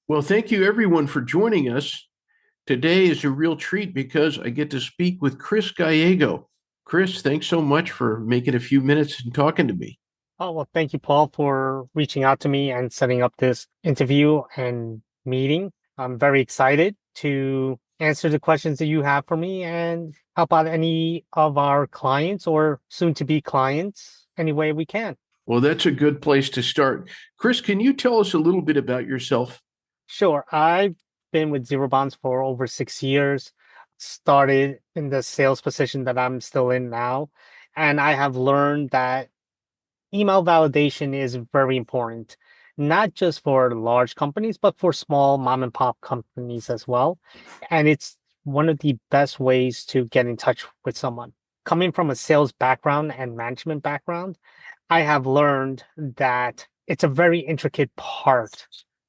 Well, thank you everyone for joining us. Today is a real treat because I get to speak with Chris Gallego. Chris, thanks so much for making a few minutes and talking to me. Oh, well, thank you, Paul, for reaching out to me and setting up this interview and meeting. I'm very excited to answer the questions that you have for me and help out any of our clients or soon to be clients any way we can. Well, that's a good place to start. Chris, can you tell us a little bit about yourself? Sure. I've been with ZeroBounce for over 6 years, started in the sales position that I'm still in now. And I have learned that email validation is very important, not just for large companies, but for small mom and pop companies as well. And it's one of the best ways to get in touch with someone. Coming from a sales background and management background, I have learned that it's a very intricate part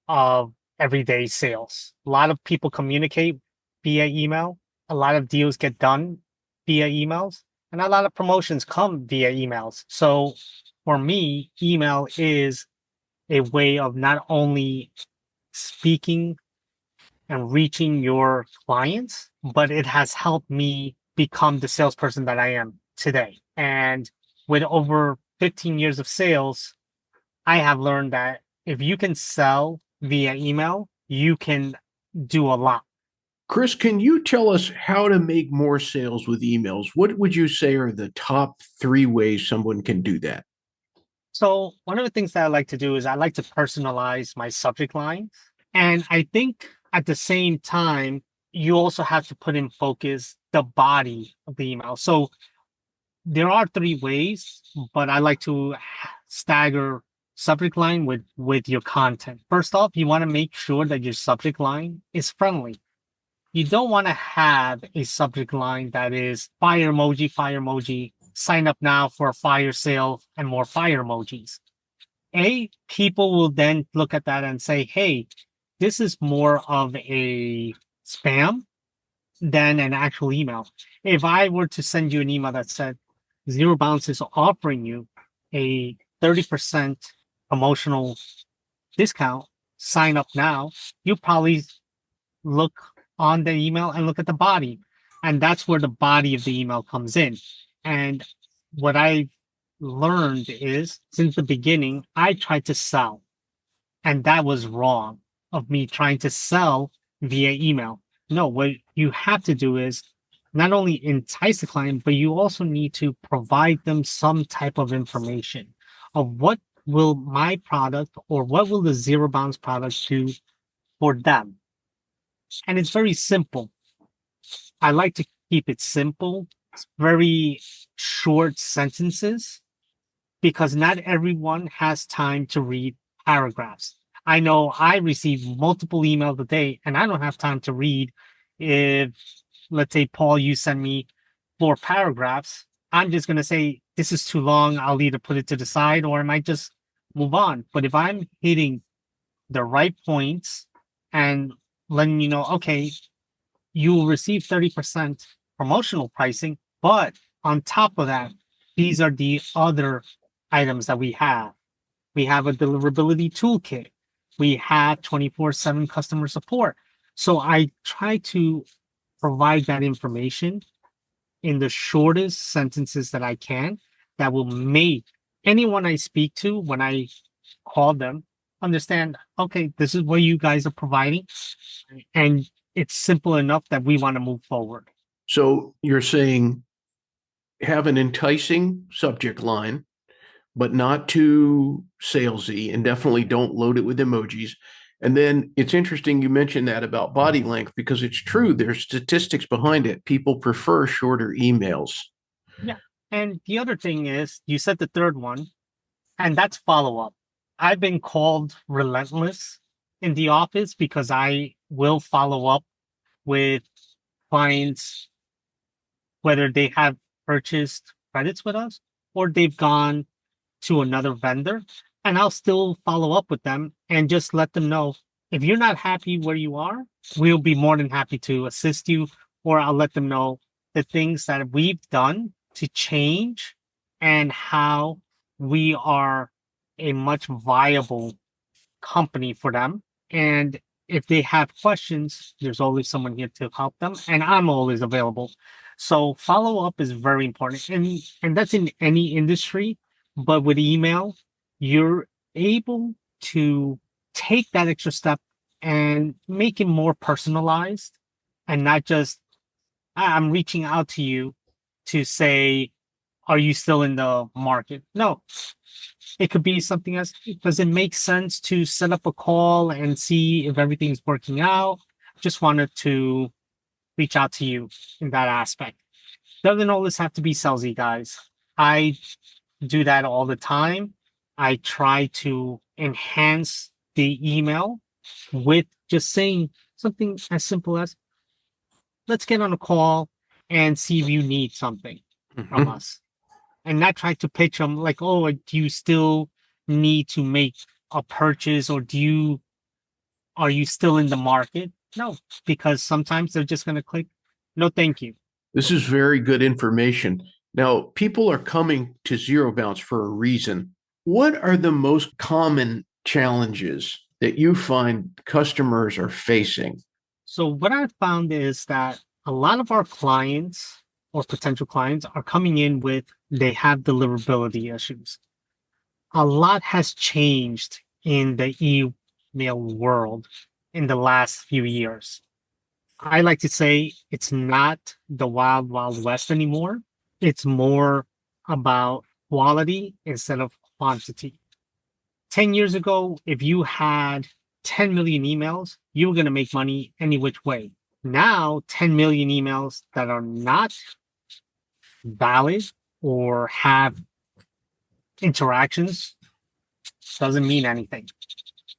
of everyday sales. A lot of people communicate via email, a lot of deals get done via emails, and a lot of promotions come via emails. So for me, email is a way of not only speaking and reaching your clients, but it has helped me become the salesperson that I am today. And with over 15 years of sales, I have learned that if you can sell via email, you can do a lot. Chris, can you tell us how to make more sales with emails? What would you say are the top three ways someone can do that? So one of the things that I like to do is I like to personalize my subject line. And I think at the same time, you also have to put in focus the body of the email. So there are three ways, but I like to stagger subject line with your content. First off, you want to make sure that your subject line is friendly. You don't want to have a subject line that is fire emoji, sign up now for a fire sale and more fire emojis. People will then look at that and say, hey, this is more of a spam than an actual email. If I were to send you an email that said ZeroBounce is offering you a 30% promotional discount, sign up now, you probably look on the email and look at the body. And that's where the body of the email comes in. And what I learned is since the beginning, I tried to sell, and that was wrong of me trying to sell via email. No, what you have to do is not only entice the client, but you also need to provide them some type of information of what will my product or what will the Zero Bounce product do for them. And it's very simple. I like to keep it simple. It's very short sentences because not everyone has time to read paragraphs. I know I receive multiple emails a day and I don't have time to read. If, let's say, Paul, you send me 4 paragraphs, I'm just going to say, this is too long. I'll either put it to the side or I might just move on. But if I'm hitting the right points and letting you know, okay, you will receive 30% promotional pricing, but on top of that, these are the other items that we have. We have a deliverability toolkit. We have 24/7 customer support. So I try to provide that information in the shortest sentences that I can that will make anyone I speak to when I call them understand, okay, this is what you guys are providing. And it's simple enough that we want to move forward. So you're saying have an enticing subject line, but not too salesy, and definitely don't load it with emojis. And then it's interesting you mentioned that about body length because it's true. There's statistics behind it. People prefer shorter emails. Yeah. And the other thing is, you said the third one, and that's follow up. I've been called relentless in the office because I will follow up with clients, whether they have purchased credits with us or they've gone to another vendor. And I'll still follow up with them and just let them know if you're not happy where you are, we'll be more than happy to assist you. Or I'll let them know the things that we've done to change and how we are a much viable company for them. And if they have questions, there's always someone here to help them, and I'm always available. So follow up is very important, and that's in any industry. But with email, you're able to take that extra step and make it more personalized, and not just I'm reaching out to you to say, are you still in the market? No, it could be something else. Does it make sense to set up a call and see if everything's working out? Just wanted to reach out to you in that aspect. Doesn't always have to be salesy, guys. I do that all the time. I try to enhance the email with just saying something as simple as, let's get on a call and see if you need something from Mhm. us. And not try to pitch them like, oh, do you still need to make a purchase, or are you still in the market? No, because sometimes they're just going to click, no, thank you. This is very good information. Now, people are coming to ZeroBounce for a reason. What are the most common challenges that you find customers are facing? So what I've found is that a lot of our clients or potential clients are coming in with they have deliverability issues. A lot has changed in the email world in the last few years. I like to say it's not the wild, wild west anymore. It's more about quality instead of quantity. 10 years ago, if you had 10 million emails, you were going to make money any which way. Now, 10 million emails that are not valid or have interactions doesn't mean anything,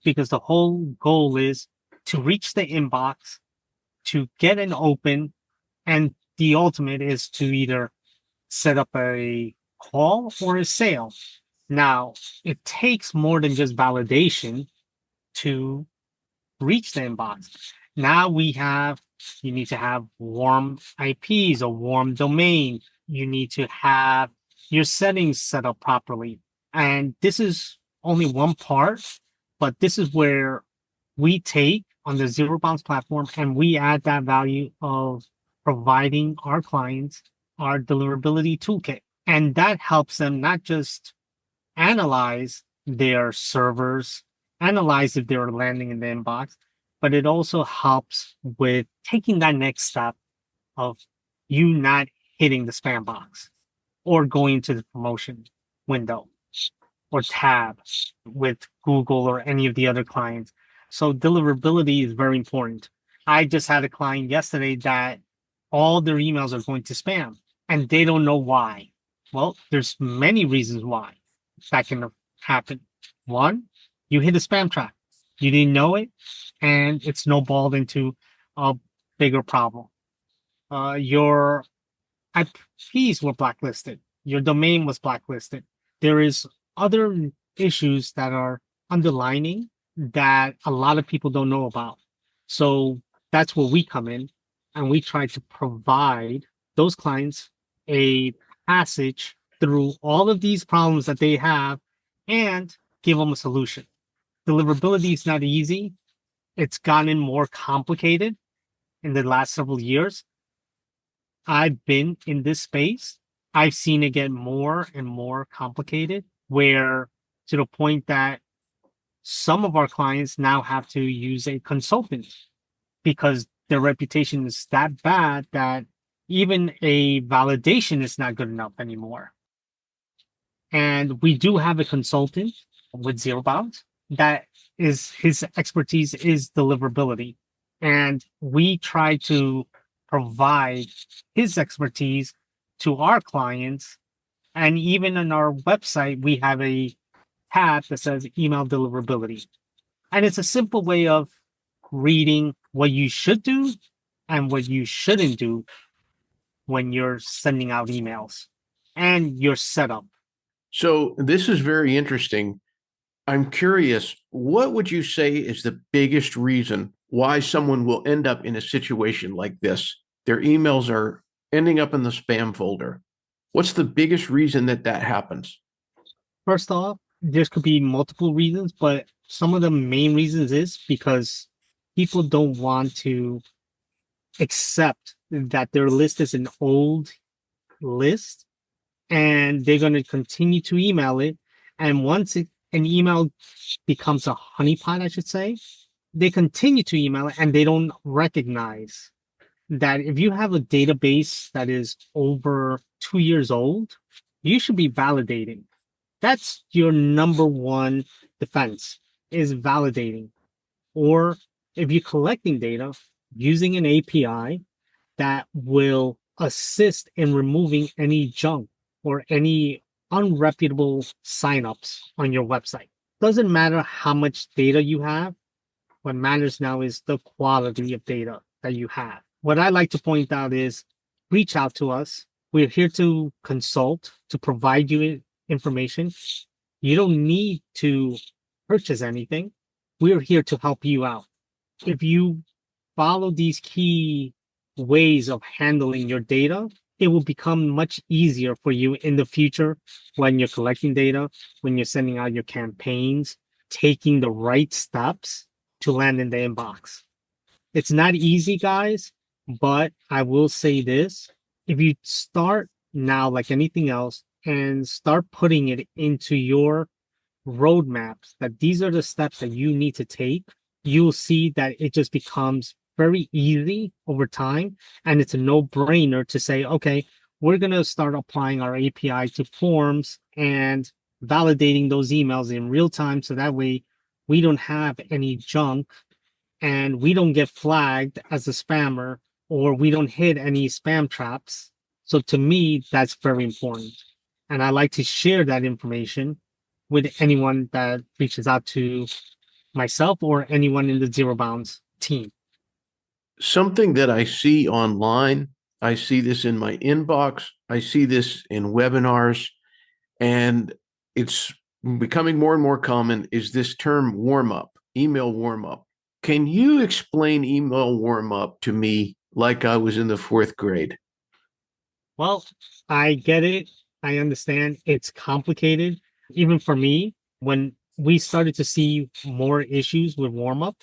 because the whole goal is to reach the inbox, to get an open, and the ultimate is to either set up a call or a sale. Now, it takes more than just validation to reach the inbox. Now you need to have warm IPs, a warm domain. You need to have your settings set up properly. And this is only one part, but this is where we take on the ZeroBounce platform and we add that value of providing our clients our deliverability toolkit. And that helps them not just analyze their servers, analyze if they're landing in the inbox, but it also helps with taking that next step of you not hitting the spam box or going to the promotion window or tab with Google or any of the other clients. So deliverability is very important. I just had a client yesterday that all their emails are going to spam and they don't know why. Well, there's many reasons why that can happen. One, you hit a spam trap. You didn't know it, and it snowballed into a bigger problem. Your IPs were blacklisted. Your domain was blacklisted. There is other issues that are underlining that a lot of people don't know about. So that's where we come in, and we try to provide those clients a passage through all of these problems that they have and give them a solution. Deliverability is not easy. It's gotten more complicated in the last several years. I've been in this space. I've seen it get more and more complicated, where to the point that some of our clients now have to use a consultant because their reputation is that bad that even a validation is not good enough anymore. And we do have a consultant with ZeroBounce that is his expertise is deliverability. And we try to provide his expertise to our clients. And even on our website, we have a tab that says email deliverability. And it's a simple way of reading what you should do and what you shouldn't do when you're sending out emails and your setup. So, this is very interesting. I'm curious, what would you say is the biggest reason why someone will end up in a situation like this? Their emails are ending up in the spam folder. What's the biggest reason that that happens? First off, there could be multiple reasons, but some of the main reasons is because people don't want to accept that their list is an old list, and they're going to continue to email it. And once an email becomes a honeypot, I should say, they continue to email it and they don't recognize that if you have a database that is over 2 years old, you should be validating. That's your number one defense, is validating. Or if you're collecting data, using an API that will assist in removing any junk or any unreputable signups on your website. Doesn't matter how much data you have. What matters now is the quality of data that you have. What I like to point out is reach out to us. We're here to consult, to provide you information. You don't need to purchase anything. We're here to help you out. If you follow these key ways of handling your data, it will become much easier for you in the future when you're collecting data, when you're sending out your campaigns, taking the right steps to land in the inbox. It's not easy, guys, but I will say this. If you start now, like anything else, and start putting it into your roadmaps, that these are the steps that you need to take, you'll see that it just becomes very easy over time. And it's a no-brainer to say, okay, we're going to start applying our API to forms and validating those emails in real time. So that way we don't have any junk and we don't get flagged as a spammer, or we don't hit any spam traps. So to me, that's very important. And I like to share that information with anyone that reaches out to myself or anyone in the ZeroBounce team. Something that I see online, I see this in my inbox, I see this in webinars, and it's becoming more and more common, is this term warm up, email warm up. Can you explain email warm up to me like I was in the fourth grade? Well, I get it. I understand it's complicated. Even for me, when we started to see more issues with warm up,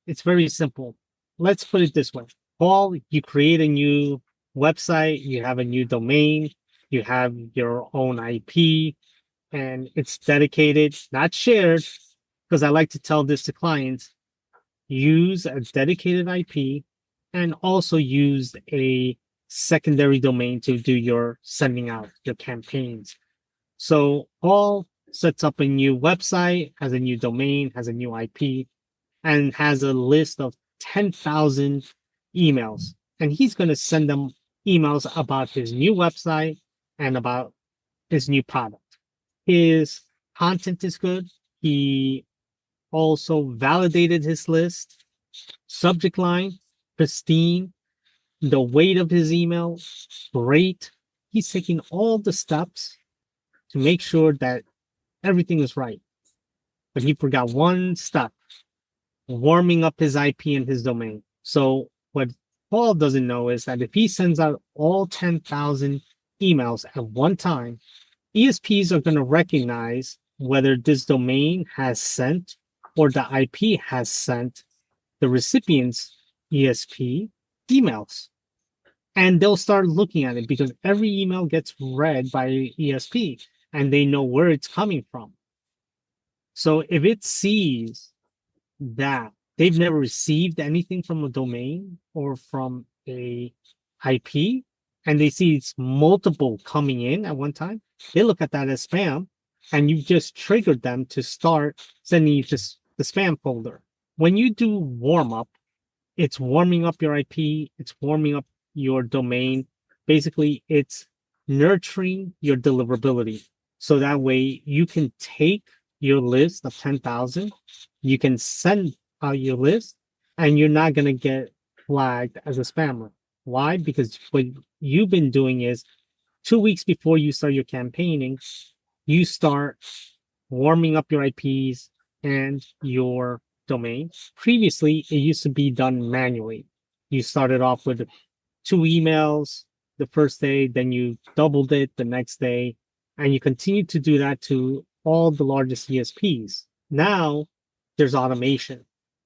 it's very simple. Let's put it this way. Paul, you create a new website, you have a new domain, you have your own IP, and it's dedicated, not shared, because I like to tell this to clients. Use a dedicated IP and also use a secondary domain to do your sending out your campaigns. So Paul sets up a new website, has a new domain, has a new IP, and has a list of 10,000 emails. And he's going to send them emails about his new website and about his new product. His content is good. He also validated his list. Subject line, pristine. The weight of his email, great. He's taking all the steps to make sure that everything is right. But he forgot one step, warming up his IP and his domain. So what Paul doesn't know is that if he sends out all 10,000 emails at one time, ESPs are going to recognize whether this domain has sent or the IP has sent the recipient's ESP emails. And they'll start looking at it because every email gets read by ESP and they know where it's coming from. So if it sees that they've never received anything from a domain or from a IP, and they see it's multiple coming in at one time, they look at that as spam, and you've just triggered them to start sending you just the spam folder. When you do warm up, it's warming up your IP, it's warming up your domain. Basically, it's nurturing your deliverability. So that way you can take your list of 10,000, you can send out your list, and you're not going to get flagged as a spammer. Why? Because what you've been doing is 2 weeks before you start your campaigning, you start warming up your IPs and your domain. Previously, it used to be done manually. You started off with 2 emails the first day, then you doubled it the next day, and you continue to do that to all the largest ESPs. Now there's automation,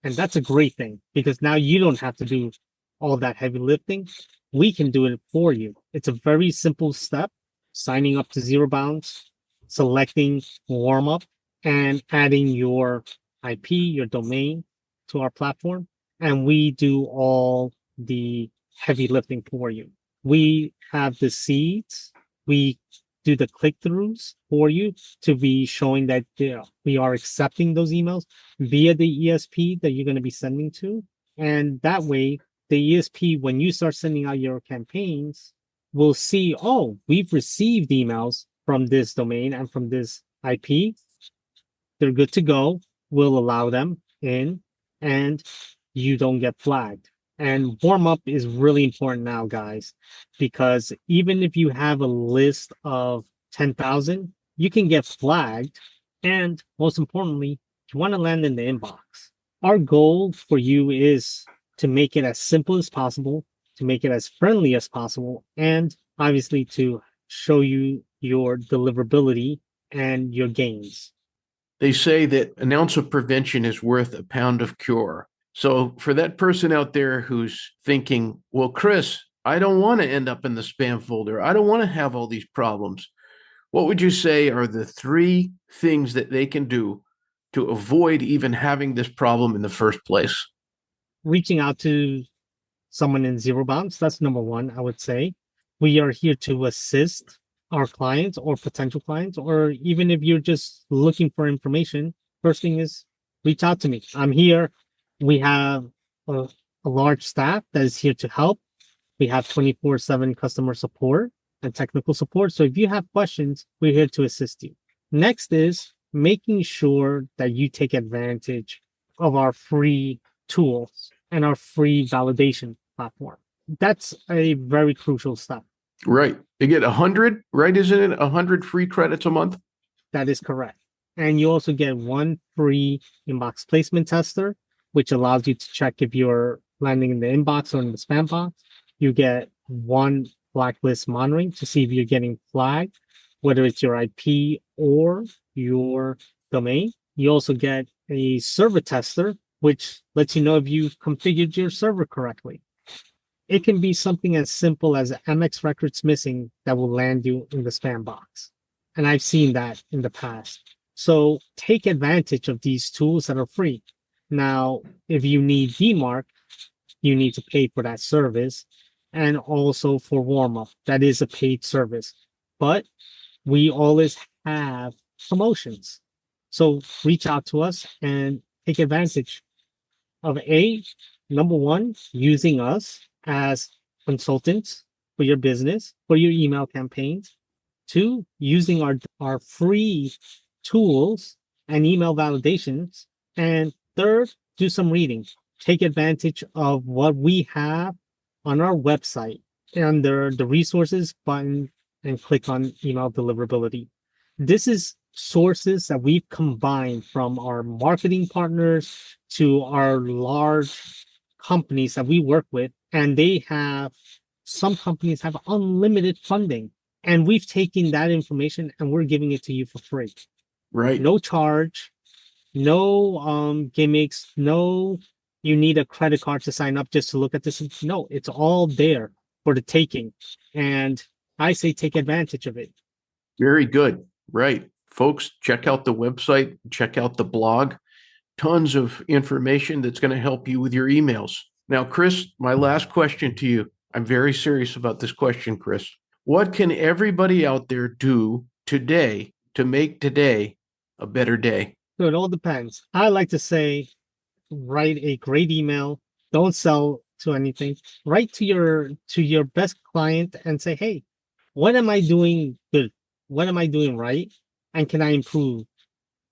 And that's a great thing because now you don't have to do all that heavy lifting. We can do it for you. It's a very simple step, signing up to ZeroBounce, selecting warm up, and adding your IP, your domain to our platform. And we do all the heavy lifting for you. We have the seeds. We do the click throughs for you to be showing that we are accepting those emails via the ESP that you're going to be sending to. And that way, the ESP, when you start sending out your campaigns, will see, oh, we've received emails from this domain and from this IP. They're good to go. We'll allow them in and you don't get flagged. And warm up is really important now, guys, because even if you have a list of 10,000, you can get flagged. And most importantly, you want to land in the inbox. Our goal for you is to make it as simple as possible, to make it as friendly as possible, and obviously to show you your deliverability and your gains. They say that an ounce of prevention is worth a pound of cure. So for that person out there who's thinking, well, Chris, I don't want to end up in the spam folder. I don't want to have all these problems. What would you say are the 3 things that they can do to avoid even having this problem in the first place? Reaching out to someone in ZeroBounce, that's number one, I would say. We are here to assist our clients or potential clients, or even if you're just looking for information, first thing is reach out to me. I'm here. We have a large staff that is here to help. We have 24/7 customer support and technical support. So if you have questions, we're here to assist you. Next is making sure that you take advantage of our free tools and our free validation platform. That's a very crucial step. Right. They get 100, right? Isn't it 100 free credits a month? That is correct. And you also get one free inbox placement tester, which allows you to check if you're landing in the inbox or in the spam box. You get one blacklist monitoring to see if you're getting flagged, whether it's your IP or your domain. You also get a server tester, which lets you know if you've configured your server correctly. It can be something as simple as MX records missing that will land you in the spam box. And I've seen that in the past. So take advantage of these tools that are free. Now, if you need DMARC, you need to pay for that service and also for warm up. That is a paid service. But we always have promotions. So reach out to us and take advantage of number one, using us as consultants for your business, for your email campaigns. 2, using our free tools and email validations. And 3rd, do some reading. Take advantage of what we have on our website under the resources button and click on email deliverability. This is sources that we've combined from our marketing partners to our large companies that we work with. And some companies have unlimited funding. And we've taken that information and we're giving it to you for free. Right. No charge, no gimmicks, no you need a credit card to sign up just to look at this. No, it's all there for the taking. And I say take advantage of it. Very good. Right. Folks, check out the website, check out the blog. Tons of information that's going to help you with your emails. Now, Chris, my last question to you. I'm very serious about this question, Chris. What can everybody out there do today to make today a better day? So it all depends. I like to say, write a great email. Don't sell to anything. Write to your best client and say, hey, what am I doing good? What am I doing right? And can I improve?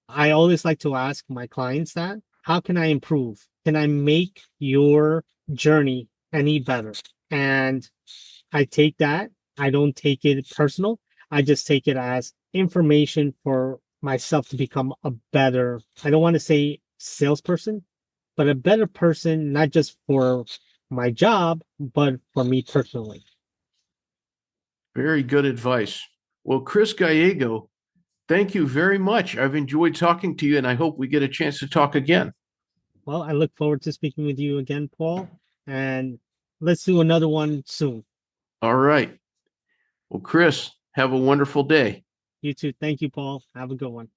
I always like to ask my clients that. How can I improve? Can I make your journey any better? And I take that. I don't take it personal. I just take it as information for myself to become a better, I don't want to say salesperson, but a better person, not just for my job, but for me personally. Very good advice. Well, Chris Gallego, thank you very much. I've enjoyed talking to you, and I hope we get a chance to talk again. Well, I look forward to speaking with you again, Paul, and let's do another one soon. All right. Well, Chris, have a wonderful day. You too. Thank you, Paul. Have a good one.